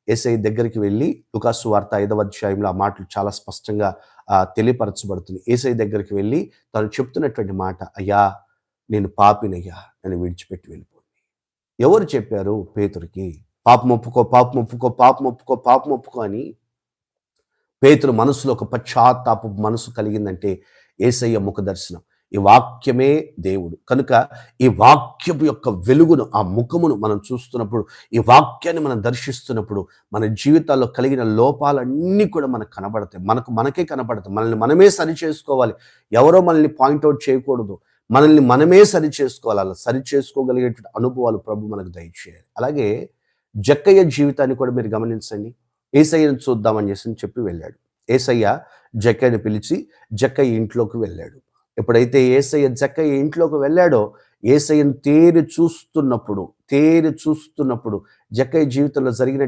యేసయ్య దగ్గరికి వెళ్ళి లూకాసు వార్త 5వ అధ్యాయంలో ఆ మాటలు చాలా స్పష్టంగా తెలియపరచబడుతుంది. యేసయ్య దగ్గరికి వెళ్ళి తను చెప్తున్నటువంటి మాట, అయ్యా నేను పాపినయ్యా, నన్ను విడిచిపెట్టి వెళ్ళిపోండి. ఎవరు చెప్పారు పేతురుకి? పాపం ఒప్పుకో, పాపం ఒప్పుకో, పాపం ఒప్పుకో, పాపం ఒప్పుకో అని. పేతురు మనసులో ఒక పశ్చాత్తాప మనసు కలిగిందంటే యేసయ్య ముఖ దర్శనం. ఈ వాక్యమే దేవుడు. కనుక ఈ వాక్యపు యొక్క వెలుగును, ఆ ముఖమును మనం చూస్తున్నప్పుడు, ఈ వాక్యాన్ని మనం దర్శిస్తున్నప్పుడు మన జీవితాల్లో కలిగిన లోపాలన్నీ కూడా మనకు కనబడతాయి. మనకే కనబడతాయి. మనల్ని మనమే సరి చేసుకోవాలి. ఎవరో మనల్ని పాయింట్అవుట్ చేయకూడదు. మనల్ని మనమే సరి చేసుకోవాలి. అలా సరి చేసుకోగలిగేటువంటి అనుభవాలు ప్రభు మనకు దయచేయాలి. అలాగే జక్కయ్య జీవితాన్ని కూడా మీరు గమనించండి. యేసయ్యను చూద్దామని చెప్పి వెళ్ళాడు. యేసయ్య జక్కయ్యను పిలిచి జక్కయ్య ఇంట్లోకి వెళ్ళాడు. ఎప్పుడైతే యేసయ్య జక్కయ్య ఇంట్లోకి వెళ్ళాడో, యేసయ్యను తేరి చూస్తున్నప్పుడు జక్కయ్య జీవితంలో జరిగిన